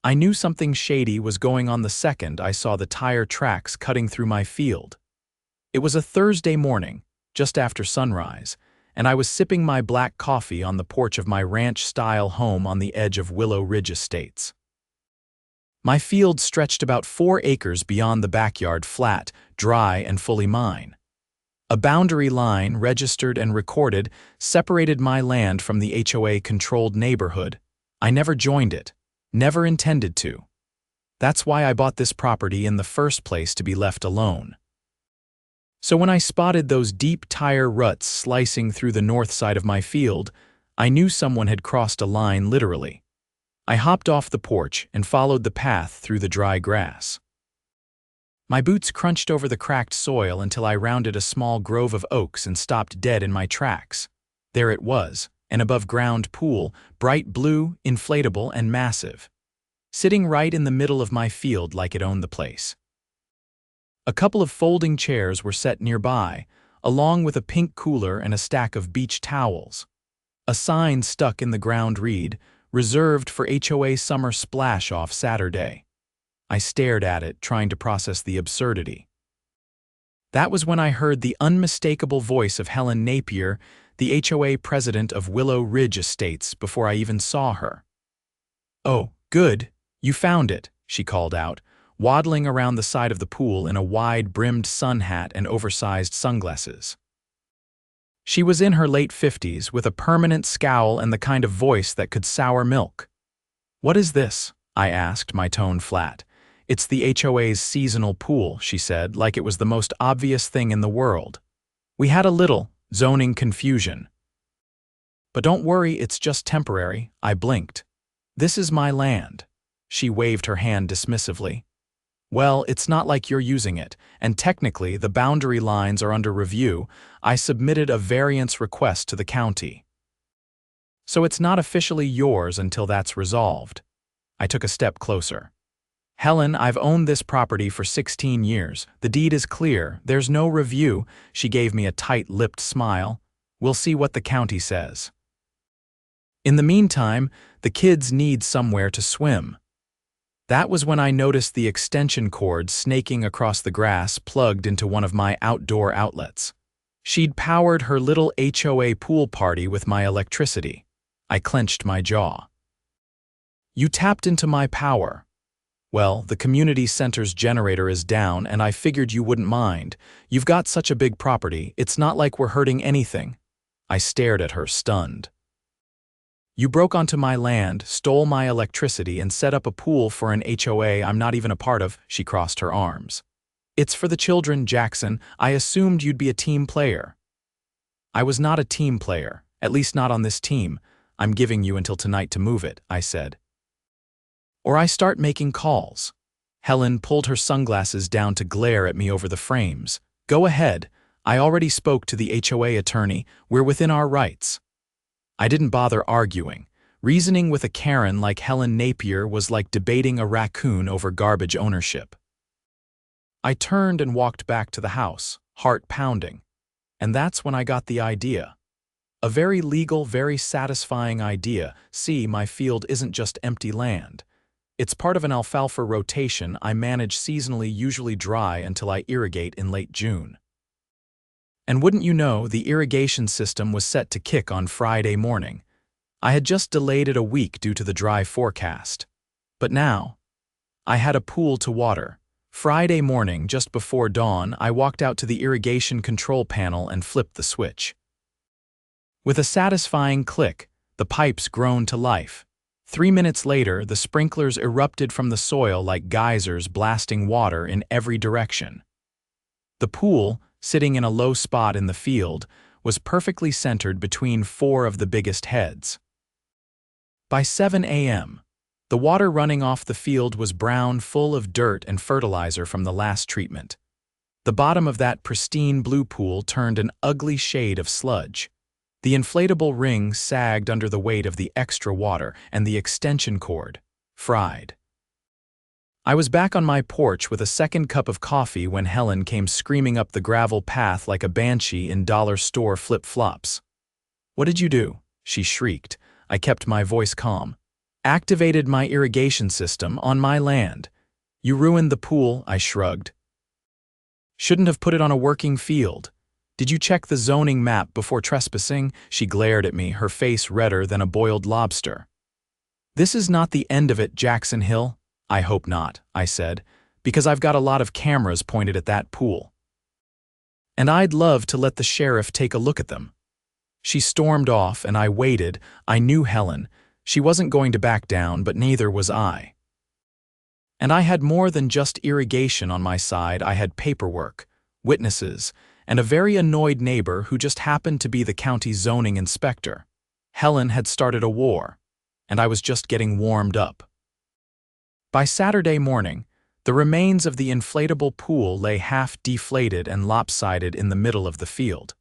I knew something shady was going on the second I saw the tire tracks cutting through my field. It was a Thursday morning, just after sunrise, and I was sipping my black coffee on the porch of my ranch-style home on the edge of Willow Ridge Estates. My field stretched about 4 acres beyond the backyard, flat, dry, and fully mine. A boundary line, registered and recorded, separated my land from the HOA-controlled neighborhood. I never joined it, never intended to. That's why I bought this property in the first place, to be left alone. So when I spotted those deep tire ruts slicing through the north side of my field, I knew someone had crossed a line, literally. I hopped off the porch and followed the path through the dry grass. My boots crunched over the cracked soil until I rounded a small grove of oaks and stopped dead in my tracks. There it was, an above-ground pool, bright blue, inflatable, and massive, sitting right in the middle of my field like it owned the place. A couple of folding chairs were set nearby, along with a pink cooler and a stack of beach towels. A sign stuck in the ground read, "Reserved for HOA Summer Splash-Off Saturday." I stared at it, trying to process the absurdity. That was when I heard the unmistakable voice of Helen Napier, the HOA president of Willow Ridge Estates, before I even saw her. "Oh, good, you found it," she called out, waddling around the side of the pool in a wide-brimmed sun hat and oversized sunglasses. She was in her late 50s, with a permanent scowl and the kind of voice that could sour milk. "What is this?" I asked, my tone flat. "It's the HOA's seasonal pool," she said, like it was the most obvious thing in the world. "We had a little zoning confusion. But don't worry, it's just temporary." I blinked. "This is my land." She waved her hand dismissively. "Well, it's not like you're using it, and technically the boundary lines are under review. I submitted a variance request to the county. So it's not officially yours until that's resolved." I took a step closer. "Helen, I've owned this property for 16 years. The deed is clear. There's no review." She gave me a tight-lipped smile. "We'll see what the county says. In the meantime, the kids need somewhere to swim." That was when I noticed the extension cord snaking across the grass, plugged into one of my outdoor outlets. She'd powered her little HOA pool party with my electricity. I clenched my jaw. "You tapped into my power." "Well, the community center's generator is down, and I figured you wouldn't mind. You've got such a big property, it's not like we're hurting anything." I stared at her, stunned. "You broke onto my land, stole my electricity, and set up a pool for an HOA I'm not even a part of." She crossed her arms. "It's for the children, Jackson. I assumed you'd be a team player." "I was not a team player, at least not on this team. I'm giving you until tonight to move it," I said. "Or I start making calls." Helen pulled her sunglasses down to glare at me over the frames. "Go ahead. I already spoke to the HOA attorney. We're within our rights." I didn't bother arguing. Reasoning with a Karen like Helen Napier was like debating a raccoon over garbage ownership. I turned and walked back to the house, heart pounding. And that's when I got the idea. A very legal, very satisfying idea. See, my field isn't just empty land. It's part of an alfalfa rotation I manage seasonally, usually dry until I irrigate in late June. And wouldn't you know, the irrigation system was set to kick on Friday morning. I had just delayed it a week due to the dry forecast. But now, I had a pool to water. Friday morning, just before dawn, I walked out to the irrigation control panel and flipped the switch. With a satisfying click, the pipes groaned to life. 3 minutes later, the sprinklers erupted from the soil like geysers, blasting water in every direction. The pool, sitting in a low spot in the field, was perfectly centered between 4 of the biggest heads. By 7 a.m., the water running off the field was brown, full of dirt and fertilizer from the last treatment. The bottom of that pristine blue pool turned an ugly shade of sludge. The inflatable ring sagged under the weight of the extra water, and the extension cord fried. I was back on my porch with a second cup of coffee when Helen came screaming up the gravel path like a banshee in dollar store flip-flops. "What did you do?" she shrieked. I kept my voice calm. Activated my irrigation system on my land. You ruined the pool, I shrugged. Shouldn't have put it on a working field. Did you check the zoning map before trespassing? She glared at me, her face redder than a boiled lobster. This is not the end of it, Jackson Hill. I hope not, I said, because I've got a lot of cameras pointed at that pool. And I'd love to let the sheriff take a look at them. She stormed off, and I waited. I knew Helen. She wasn't going to back down, but neither was I. And I had more than just irrigation on my side. I had paperwork, witnesses, and a very annoyed neighbor who just happened to be the county zoning inspector. Helen had started a war, and I was just getting warmed up. By Saturday morning, the remains of the inflatable pool lay half-deflated and lopsided in the middle of the field,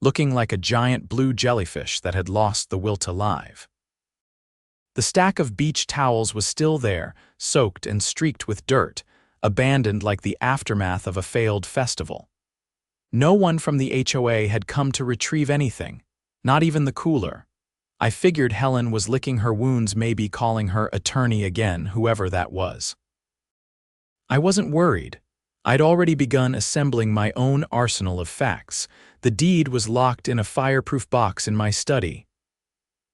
looking like a giant blue jellyfish that had lost the will to live. The stack of beach towels was still there, soaked and streaked with dirt, abandoned like the aftermath of a failed festival. No one from the HOA had come to retrieve anything, not even the cooler. I figured Helen was licking her wounds, maybe calling her attorney again, whoever that was. I wasn't worried. I'd already begun assembling my own arsenal of facts. The deed was locked in a fireproof box in my study.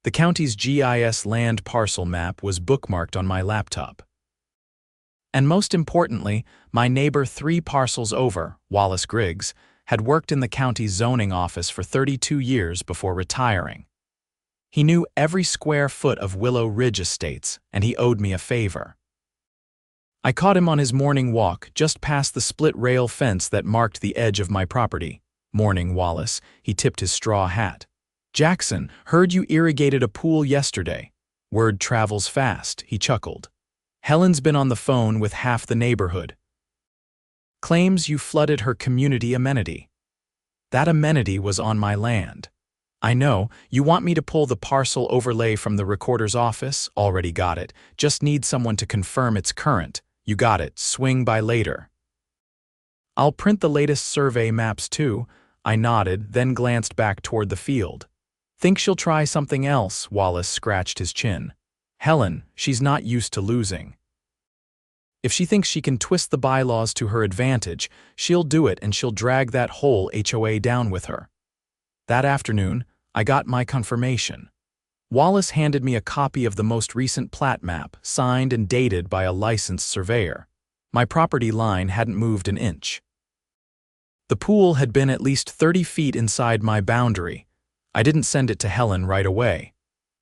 The county's GIS land parcel map was bookmarked on my laptop. And most importantly, my neighbor 3 parcels over, Wallace Griggs, had worked in the county zoning office for 32 years before retiring. He knew every square foot of Willow Ridge Estates, and he owed me a favor. I caught him on his morning walk just past the split-rail fence that marked the edge of my property. "Morning, Wallace," he tipped his straw hat. "Jackson, heard you irrigated a pool yesterday." "Word travels fast," he chuckled. "Helen's been on the phone with half the neighborhood. Claims you flooded her community amenity." "That amenity was on my land." "I know. You want me to pull the parcel overlay from the recorder's office?" "Already got it. Just need someone to confirm it's current." "You got it. Swing by later." "I'll print the latest survey maps too." I nodded, then glanced back toward the field. "Think she'll try something else?" Wallace scratched his chin. "Helen, she's not used to losing. If she thinks she can twist the bylaws to her advantage, she'll do it, and she'll drag that whole HOA down with her." That afternoon, I got my confirmation. Wallace handed me a copy of the most recent plat map, signed and dated by a licensed surveyor. My property line hadn't moved an inch. The pool had been at least 30 feet inside my boundary. I didn't send it to Helen right away.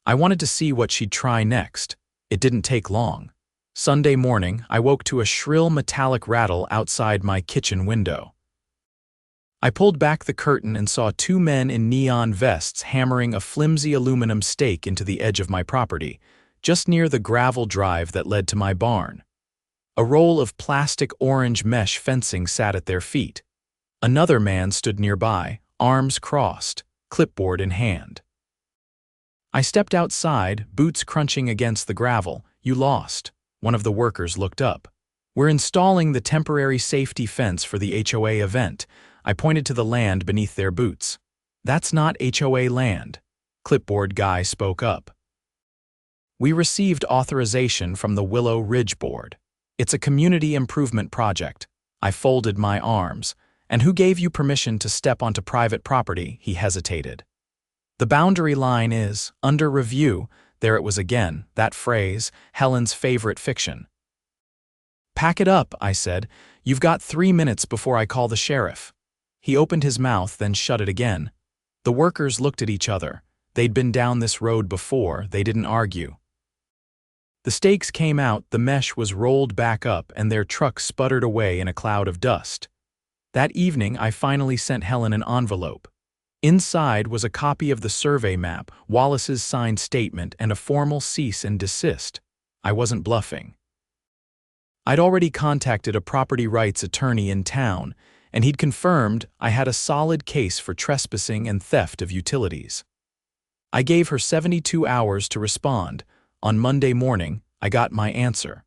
I wanted to see what she'd try next. It didn't take long. Sunday morning, I woke to a shrill metallic rattle outside my kitchen window. I pulled back the curtain and saw 2 men in neon vests hammering a flimsy aluminum stake into the edge of my property, just near the gravel drive that led to my barn. A roll of plastic orange mesh fencing sat at their feet. Another man stood nearby, arms crossed, clipboard in hand. I stepped outside, boots crunching against the gravel. "You lost." One of the workers looked up. "We're installing the temporary safety fence for the HOA event." I pointed to the land beneath their boots. "That's not HOA land." Clipboard guy spoke up. "We received authorization from the Willow Ridge Board. It's a community improvement project." I folded my arms. "And who gave you permission to step onto private property?" He hesitated. "The boundary line is under review." There it was again, that phrase, Helen's favorite fiction. "Pack it up," I said. "You've got 3 minutes before I call the sheriff." He opened his mouth, then shut it again. The workers looked at each other. They'd been down this road before. They didn't argue. The stakes came out, the mesh was rolled back up, and their truck sputtered away in a cloud of dust. That evening, I finally sent Helen an envelope. Inside was a copy of the survey map, Wallace's signed statement, and a formal cease and desist. I wasn't bluffing. I'd already contacted a property rights attorney in town, and he'd confirmed I had a solid case for trespassing and theft of utilities. I gave her 72 hours to respond. On Monday morning, I got my answer.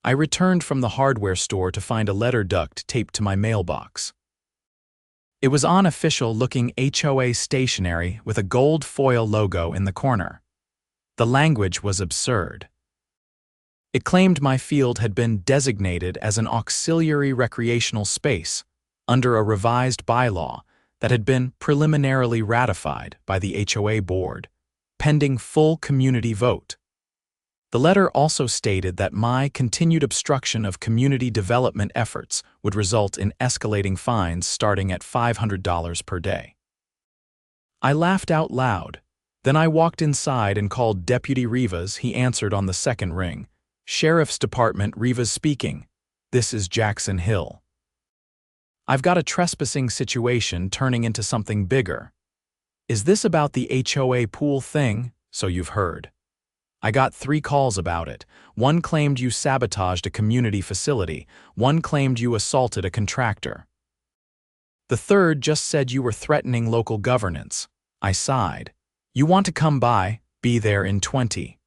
I returned from the hardware store to find a letter duct taped to my mailbox. It was unofficial-looking HOA stationery with a gold foil logo in the corner. The language was absurd. It claimed my field had been designated as an auxiliary recreational space under a revised bylaw that had been preliminarily ratified by the HOA board, pending full community vote. The letter also stated that my continued obstruction of community development efforts would result in escalating fines starting at $500 per day. I laughed out loud. Then I walked inside and called Deputy Rivas. He answered on the second ring. "Sheriff's Department, Rivas speaking. This is Jackson Hill. I've got a trespassing situation turning into something bigger. Is this about the HOA pool thing? So you've heard. I got 3 calls about it. One claimed you sabotaged a community facility. One claimed you assaulted a contractor. The third just said you were threatening local governance." I sighed. "You want to come by? Be there in 20.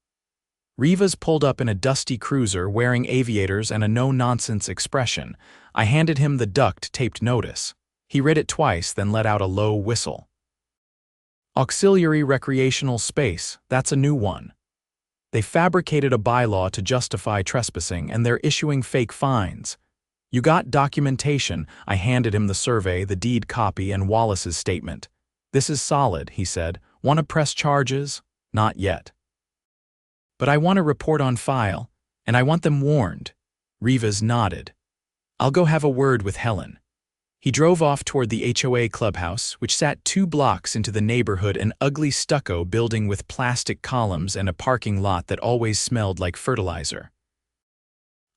Rivas pulled up in a dusty cruiser wearing aviators and a no-nonsense expression. I handed him the duct-taped notice. He read it twice, then let out a low whistle. "Auxiliary recreational space, that's a new one. They fabricated a bylaw to justify trespassing, and they're issuing fake fines. You got documentation?" I handed him the survey, the deed copy, and Wallace's statement. "This is solid," he said. "Want to press charges?" "Not yet. But I want a report on file, and I want them warned." Rivas nodded. "I'll go have a word with Helen." He drove off toward the HOA clubhouse, which sat 2 blocks into the neighborhood, an ugly stucco building with plastic columns and a parking lot that always smelled like fertilizer.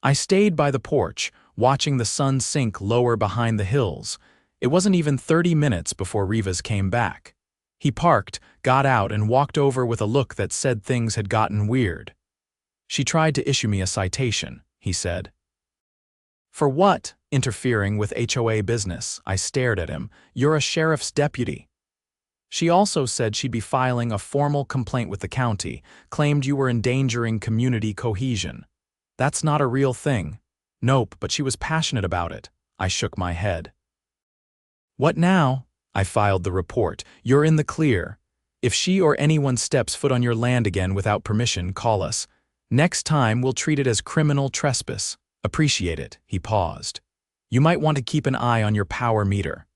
I stayed by the porch, watching the sun sink lower behind the hills. It wasn't even 30 minutes before Rivas came back. He parked, got out, and walked over with a look that said things had gotten weird. "She tried to issue me a citation," he said. "For what? Interfering with HOA business." I stared at him. "You're a sheriff's deputy." "She also said she'd be filing a formal complaint with the county, claimed you were endangering community cohesion." "That's not a real thing." "Nope, but she was passionate about it." I shook my head. "What now?" I filed the report. "You're in the clear. If she or anyone steps foot on your land again without permission, call us. Next time we'll treat it as criminal trespass." "Appreciate it." He paused. "You might want to keep an eye on your power meter.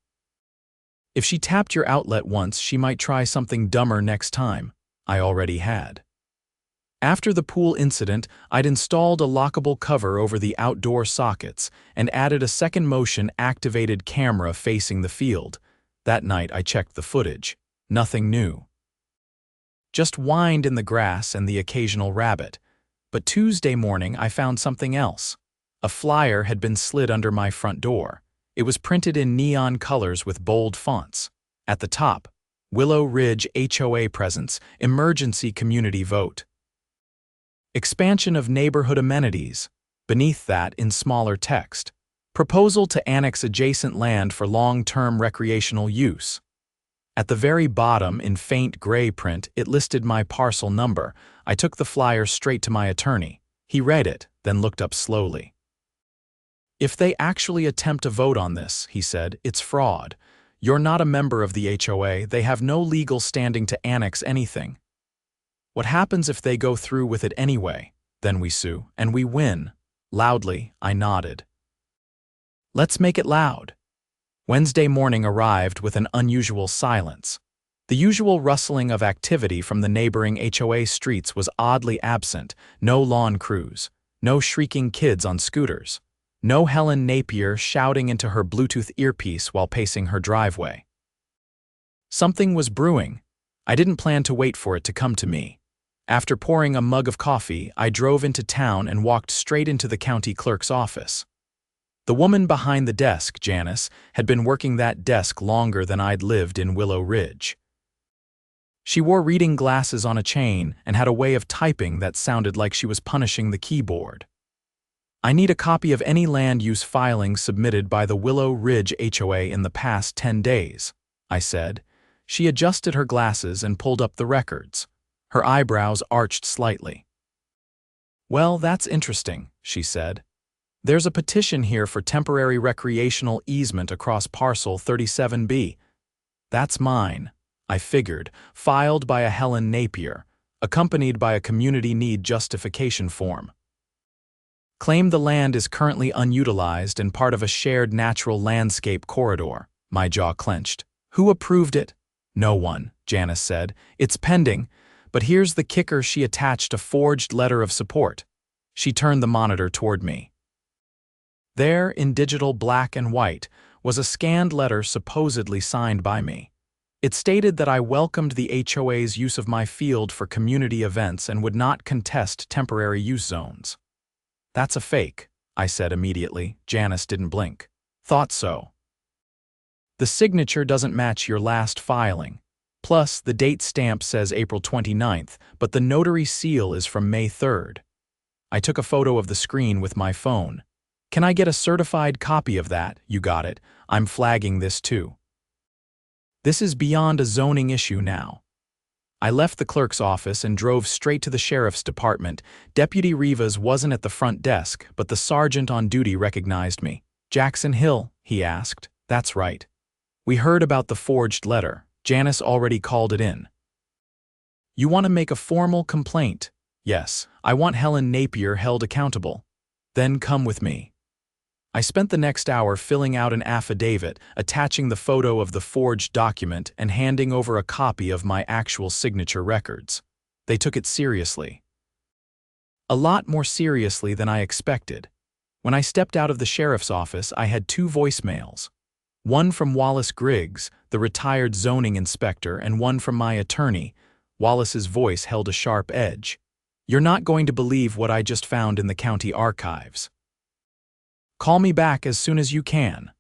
If she tapped your outlet once, she might try something dumber next time." I already had. After the pool incident, I'd installed a lockable cover over the outdoor sockets and added a second motion-activated camera facing the field. That night I checked the footage. Nothing new. Just wind in the grass and the occasional rabbit. But Tuesday morning I found something else. A flyer had been slid under my front door. It was printed in neon colors with bold fonts. At the top, Willow Ridge HOA presence, emergency community vote. Expansion of neighborhood amenities. Beneath that, in smaller text, proposal to annex adjacent land for long-term recreational use. At the very bottom, in faint gray print, it listed my parcel number. I took the flyer straight to my attorney. He read it, then looked up slowly. "If they actually attempt to vote on this," he said, "it's fraud. You're not a member of the HOA. They have no legal standing to annex anything. What happens if they go through with it anyway? Then we sue, and we win." Loudly, I nodded. "Let's make it loud." Wednesday morning arrived with an unusual silence. The usual rustling of activity from the neighboring HOA streets was oddly absent. No lawn crews. No shrieking kids on scooters. No Helen Napier shouting into her Bluetooth earpiece while pacing her driveway. Something was brewing. I didn't plan to wait for it to come to me. After pouring a mug of coffee, I drove into town and walked straight into the county clerk's office. The woman behind the desk, Janice, had been working that desk longer than I'd lived in Willow Ridge. She wore reading glasses on a chain and had a way of typing that sounded like she was punishing the keyboard. "I need a copy of any land use filings submitted by the Willow Ridge HOA in the past 10 days, I said. She adjusted her glasses and pulled up the records. Her eyebrows arched slightly. "Well, that's interesting," she said. "There's a petition here for temporary recreational easement across parcel 37B. That's mine," I figured, filed by a Helen Napier, accompanied by a community need justification form. Claim the land is currently unutilized and part of a shared natural landscape corridor. My jaw clenched. Who approved it? No one, Janice said. It's pending, but here's the kicker: she attached a forged letter of support. She turned the monitor toward me. There, in digital black and white, was a scanned letter supposedly signed by me. It stated that I welcomed the HOA's use of my field for community events and would not contest temporary use zones. That's a fake, I said immediately. Janice didn't blink. Thought so. The signature doesn't match your last filing. Plus, the date stamp says April 29th, but the notary seal is from May 3rd. I took a photo of the screen with my phone. Can I get a certified copy of that? You got it. I'm flagging this too. This is beyond a zoning issue now. I left the clerk's office and drove straight to the sheriff's department. Deputy Rivas wasn't at the front desk, but the sergeant on duty recognized me. Jackson Hill, he asked. That's right. We heard about the forged letter. Janice already called it in. You want to make a formal complaint? Yes, I want Helen Napier held accountable. Then come with me. I spent the next hour filling out an affidavit, attaching the photo of the forged document and handing over a copy of my actual signature records. They took it seriously. A lot more seriously than I expected. When I stepped out of the sheriff's office, I had 2 voicemails. One from Wallace Griggs, the retired zoning inspector, and one from my attorney. Wallace's voice held a sharp edge. You're not going to believe what I just found in the county archives. Call me back as soon as you can.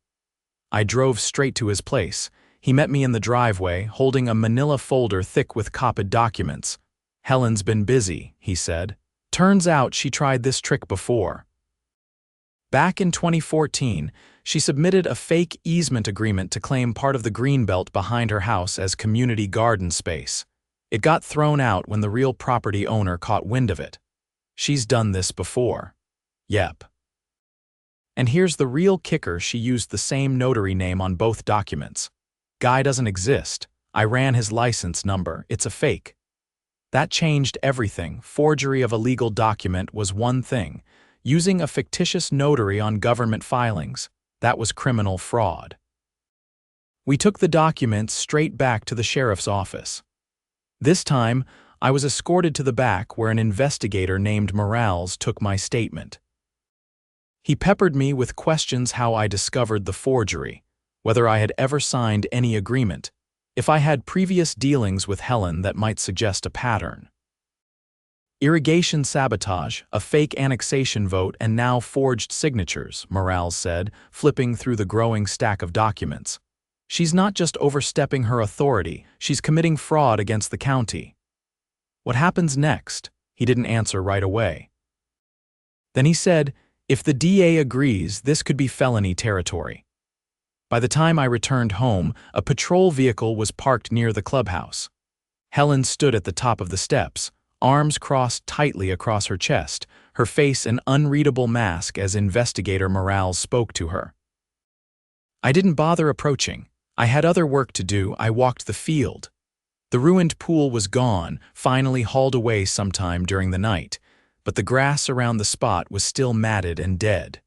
I drove straight to his place. He met me in the driveway, holding a manila folder thick with copied documents. Helen's been busy, he said. Turns out she tried this trick before. Back in 2014, she submitted a fake easement agreement to claim part of the greenbelt behind her house as community garden space. It got thrown out when the real property owner caught wind of it. She's done this before. Yep. And here's the real kicker: she used the same notary name on both documents. Guy doesn't exist. I ran his license number. It's a fake. That changed everything. Forgery of a legal document was one thing. Using a fictitious notary on government filings, that was criminal fraud. We took the documents straight back to the sheriff's office. This time, I was escorted to the back where an investigator named Morales took my statement. He peppered me with questions: how I discovered the forgery, whether I had ever signed any agreement, if I had previous dealings with Helen that might suggest a pattern. Irrigation sabotage, a fake annexation vote, and now forged signatures, Morales said, flipping through the growing stack of documents. She's not just overstepping her authority, she's committing fraud against the county. What happens next? He didn't answer right away. Then he said, if the DA agrees, this could be felony territory. By the time I returned home, a patrol vehicle was parked near the clubhouse. Helen stood at the top of the steps, arms crossed tightly across her chest, her face an unreadable mask as Investigator Morales spoke to her. I didn't bother approaching. I had other work to do. I walked the field. The ruined pool was gone, finally hauled away sometime during the night, but the grass around the spot was still matted and dead.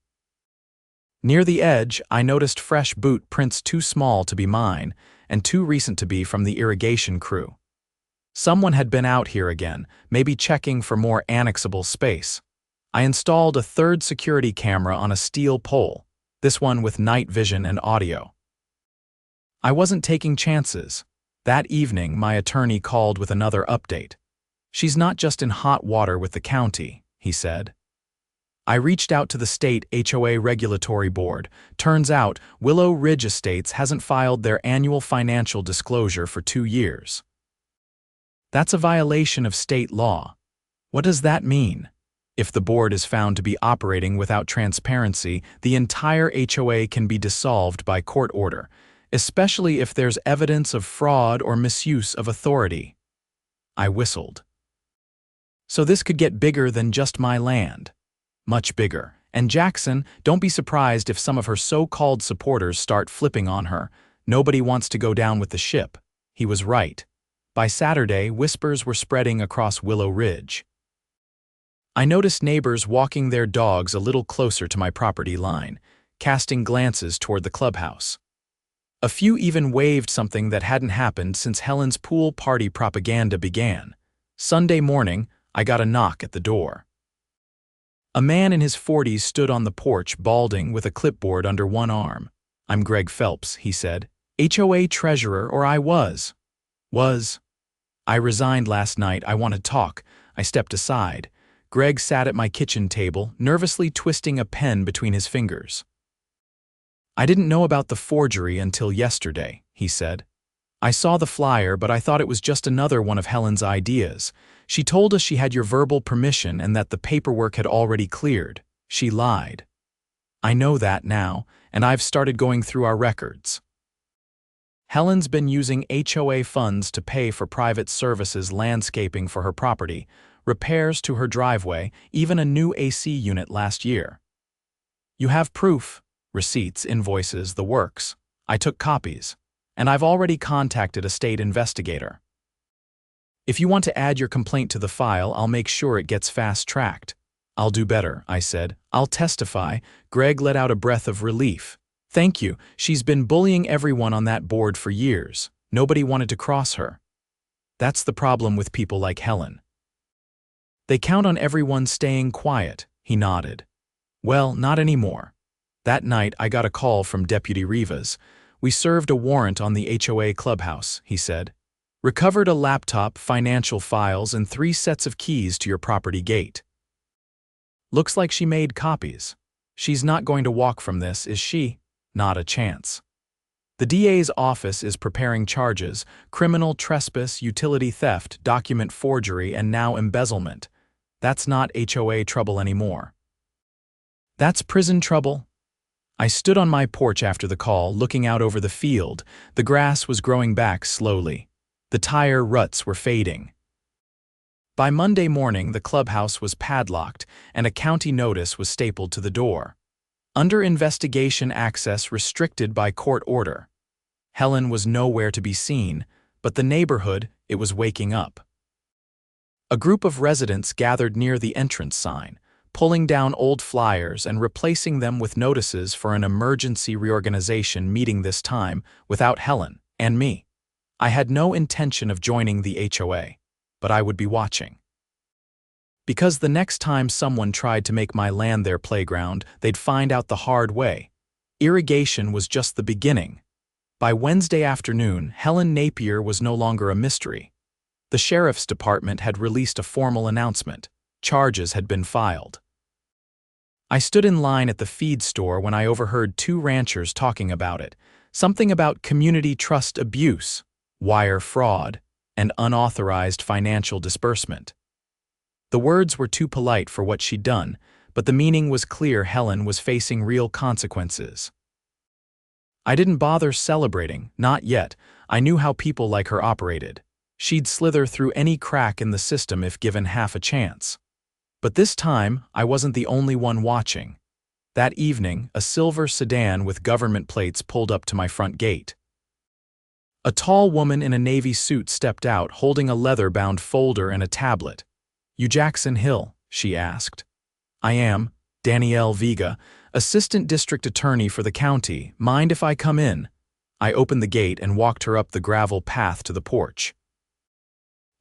Near the edge, I noticed fresh boot prints too small to be mine and too recent to be from the irrigation crew. Someone had been out here again, maybe checking for more annexable space. I installed a 3rd security camera on a steel pole, this one with night vision and audio. I wasn't taking chances. That evening, my attorney called with another update. She's not just in hot water with the county, he said. I reached out to the state HOA regulatory board. Turns out, Willow Ridge Estates hasn't filed their annual financial disclosure for 2 years. That's a violation of state law. What does that mean? If the board is found to be operating without transparency, the entire HOA can be dissolved by court order, especially if there's evidence of fraud or misuse of authority. I whistled. So this could get bigger than just my land. Much bigger. And Jackson, don't be surprised if some of her so-called supporters start flipping on her. Nobody wants to go down with the ship. He was right. By Saturday, whispers were spreading across Willow Ridge. I noticed neighbors walking their dogs a little closer to my property line, casting glances toward the clubhouse. A few even waved something that hadn't happened since Helen's pool party propaganda began. Sunday morning, I got a knock at the door. A man in his 40s stood on the porch, balding, with a clipboard under one arm. "I'm Greg Phelps," he said. "HOA treasurer, or I was. I resigned last night. I want to talk." I stepped aside. Greg sat at my kitchen table, nervously twisting a pen between his fingers. "I didn't know about the forgery until yesterday," he said. "I saw the flyer, but I thought it was just another one of Helen's ideas. She told us she had your verbal permission and that the paperwork had already cleared. She lied. I know that now, and I've started going through our records. Helen's been using HOA funds to pay for private services, landscaping for her property, repairs to her driveway, even a new AC unit last year. You have proof, receipts, invoices, the works. I took copies, and I've already contacted a state investigator. If you want to add your complaint to the file, I'll make sure it gets fast-tracked." "I'll do better," I said. "I'll testify." Greg let out a breath of relief. "Thank you. She's been bullying everyone on that board for years. Nobody wanted to cross her. That's the problem with people like Helen. They count on everyone staying quiet." He nodded. "Well, not anymore. That night I got a call from Deputy Rivas. We served a warrant on the HOA clubhouse," he said. "Recovered a laptop, financial files, and 3 sets of keys to your property gate. Looks like she made copies. She's not going to walk from this, is she? Not a chance. The DA's office is preparing charges: criminal trespass, utility theft, document forgery, and now embezzlement. That's not HOA trouble anymore. That's prison trouble." I stood on my porch after the call, looking out over the field. The grass was growing back slowly. The tire ruts were fading. By Monday morning, the clubhouse was padlocked, and a county notice was stapled to the door. "Under investigation, access restricted by court order." Helen was nowhere to be seen, but the neighborhood, it was waking up. A group of residents gathered near the entrance sign, pulling down old flyers and replacing them with notices for an emergency reorganization meeting, this time without Helen and me. I had no intention of joining the HOA, but I would be watching. Because the next time someone tried to make my land their playground, they'd find out the hard way. Irrigation was just the beginning. By Wednesday afternoon, Helen Napier was no longer a mystery. The sheriff's department had released a formal announcement. Charges had been filed. I stood in line at the feed store when I overheard 2 ranchers talking about it. Something about community trust abuse, wire fraud, and unauthorized financial disbursement. The words were too polite for what she'd done, but the meaning was clear. Helen was facing real consequences. I didn't bother celebrating, not yet. I knew how people like her operated. She'd slither through any crack in the system if given half a chance. But this time, I wasn't the only one watching. That evening, a silver sedan with government plates pulled up to my front gate. A tall woman in a navy suit stepped out, holding a leather-bound folder and a tablet. "You Jackson Hill?" she asked. "I am. Danielle Vega, Assistant District Attorney for the county. Mind if I come in?" I opened the gate and walked her up the gravel path to the porch.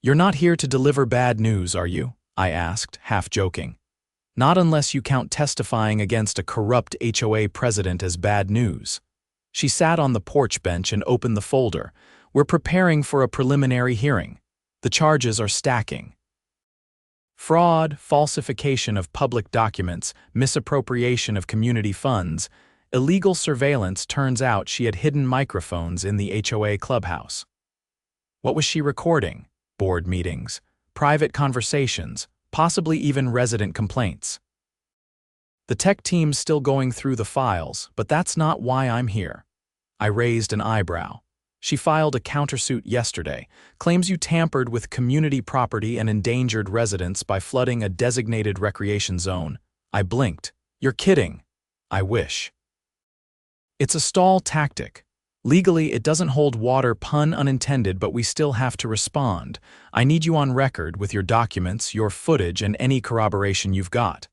"You're not here to deliver bad news, are you?" I asked, half joking. "Not unless you count testifying against a corrupt HOA president as bad news." She sat on the porch bench and opened the folder. "We're preparing for a preliminary hearing. The charges are stacking. Fraud, falsification of public documents, misappropriation of community funds, illegal surveillance." Turns out she had hidden microphones in the HOA clubhouse. What was she recording? Board meetings, private conversations, possibly even resident complaints. "The tech team's still going through the files, but that's not why I'm here." I raised an eyebrow. "She filed a countersuit yesterday, claims you tampered with community property and endangered residents by flooding a designated recreation zone." I blinked. "You're kidding." "I wish." "It's a stall tactic. Legally, it doesn't hold water, pun unintended, but we still have to respond. I need you on record with your documents, your footage, and any corroboration you've got."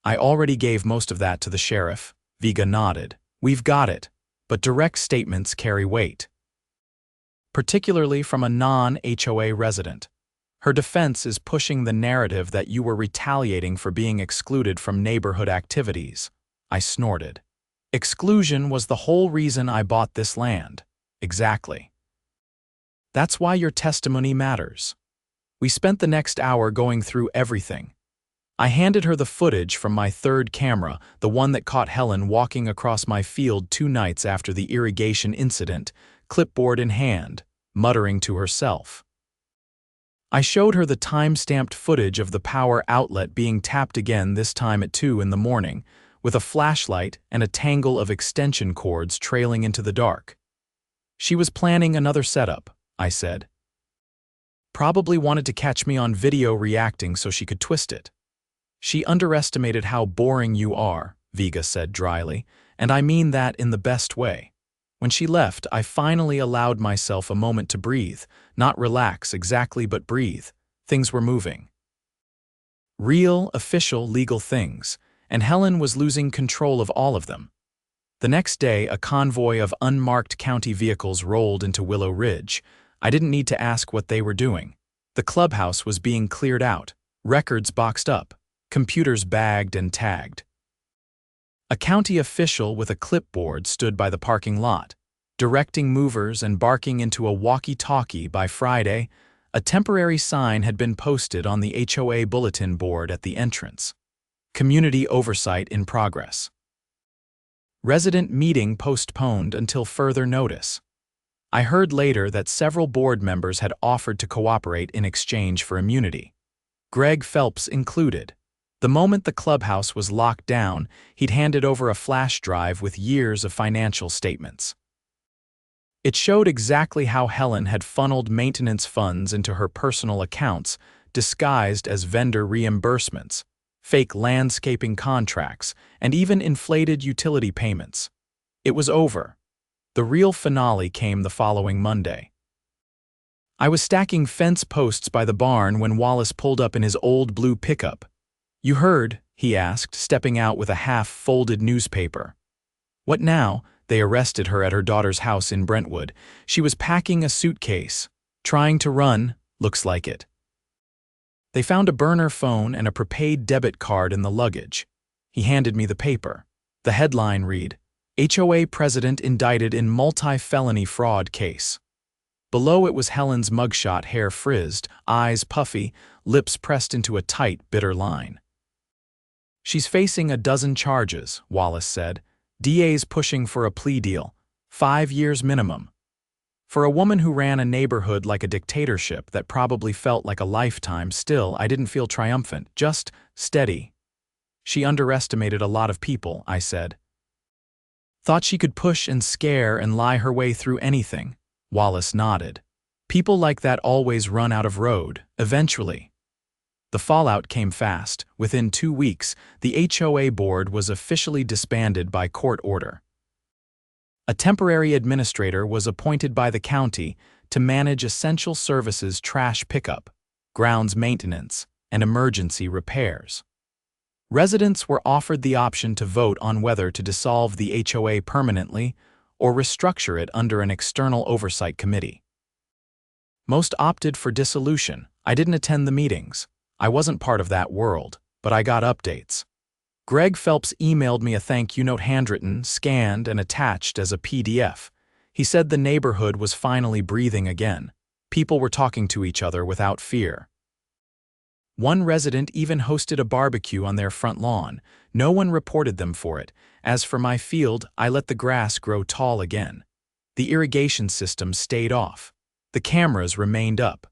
"I already gave most of that to the sheriff." Viga nodded. "We've got it, but direct statements carry weight, particularly from a non-HOA resident. Her defense is pushing the narrative that you were retaliating for being excluded from neighborhood activities." I snorted. "Exclusion was the whole reason I bought this land." "Exactly. That's why your testimony matters." We spent the next hour going through everything. I handed her the footage from my third camera, the one that caught Helen walking across my field 2 nights after the irrigation incident, clipboard in hand, muttering to herself. I showed her the time-stamped footage of the power outlet being tapped again, this time at 2 in the morning, with a flashlight and a tangle of extension cords trailing into the dark. "She was planning another setup," I said. "Probably wanted to catch me on video reacting so she could twist it." "She underestimated how boring you are," Viga said dryly, "and I mean that in the best way." When she left, I finally allowed myself a moment to breathe, not relax exactly, but breathe. Things were moving. Real, official, legal things, and Helen was losing control of all of them. The next day, a convoy of unmarked county vehicles rolled into Willow Ridge. I didn't need to ask what they were doing. The clubhouse was being cleared out, records boxed up, computers bagged and tagged. A county official with a clipboard stood by the parking lot, directing movers and barking into a walkie-talkie. By Friday, a temporary sign had been posted on the HOA bulletin board at the entrance. "Community oversight in progress. Resident meeting postponed until further notice." I heard later that several board members had offered to cooperate in exchange for immunity, Greg Phelps included. The moment the clubhouse was locked down, he'd handed over a flash drive with years of financial statements. It showed exactly how Helen had funneled maintenance funds into her personal accounts, disguised as vendor reimbursements, fake landscaping contracts, and even inflated utility payments. It was over. The real finale came the following Monday. I was stacking fence posts by the barn when Wallace pulled up in his old blue pickup. "You heard?" he asked, stepping out with a half-folded newspaper. "What now?" They arrested her at her daughter's house in Brentwood. She was packing a suitcase. "Trying to run, looks like it." They found a burner phone and a prepaid debit card in the luggage. He handed me the paper. The headline read, "HOA President Indicted in Multi-Felony Fraud Case." Below it was Helen's mugshot, hair frizzed, eyes puffy, lips pressed into a tight, bitter line. "She's facing a dozen charges," Wallace said. "DA's pushing for a plea deal. 5 years minimum." For a woman who ran a neighborhood like a dictatorship that probably felt like a lifetime, still, I didn't feel triumphant, just steady. "She underestimated a lot of people," I said. "Thought she could push and scare and lie her way through anything." Wallace nodded. "People like that always run out of road, eventually." The fallout came fast. Within 2 weeks, the HOA board was officially disbanded by court order. A temporary administrator was appointed by the county to manage essential services, trash pickup, grounds maintenance, and emergency repairs. Residents were offered the option to vote on whether to dissolve the HOA permanently or restructure it under an external oversight committee. Most opted for dissolution. I didn't attend the meetings. I wasn't part of that world, but I got updates. Greg Phelps emailed me a thank you note, handwritten, scanned, and attached as a PDF. He said the neighborhood was finally breathing again. People were talking to each other without fear. One resident even hosted a barbecue on their front lawn. No one reported them for it. As for my field, I let the grass grow tall again. The irrigation system stayed off. The cameras remained up.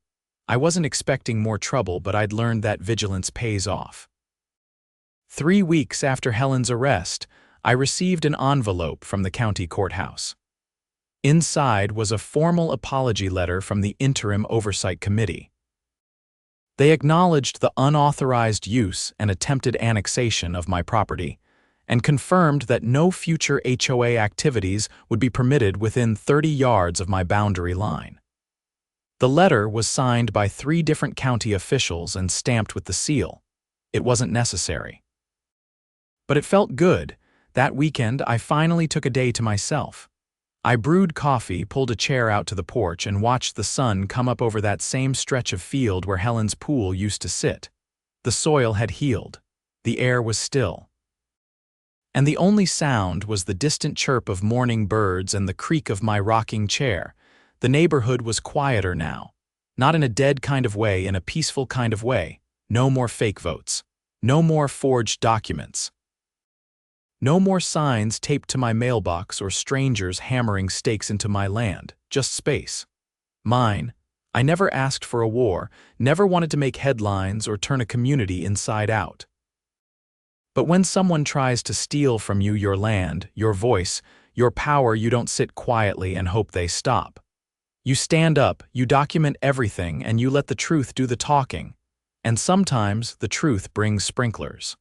I wasn't expecting more trouble, but I'd learned that vigilance pays off. 3 weeks after Helen's arrest, I received an envelope from the county courthouse. Inside was a formal apology letter from the Interim Oversight Committee. They acknowledged the unauthorized use and attempted annexation of my property, and confirmed that no future HOA activities would be permitted within 30 yards of my boundary line. The letter was signed by 3 different county officials and stamped with the seal. It wasn't necessary. But it felt good. That weekend, I finally took a day to myself. I brewed coffee, pulled a chair out to the porch, and watched the sun come up over that same stretch of field where Helen's pool used to sit. The soil had healed. The air was still. And the only sound was the distant chirp of morning birds and the creak of my rocking chair. The neighborhood was quieter now. Not in a dead kind of way, in a peaceful kind of way. No more fake votes. No more forged documents. No more signs taped to my mailbox or strangers hammering stakes into my land. Just space. Mine. I never asked for a war, never wanted to make headlines or turn a community inside out. But when someone tries to steal from you your land, your voice, your power, you don't sit quietly and hope they stop. You stand up, you document everything, and you let the truth do the talking. And sometimes the truth brings sprinklers.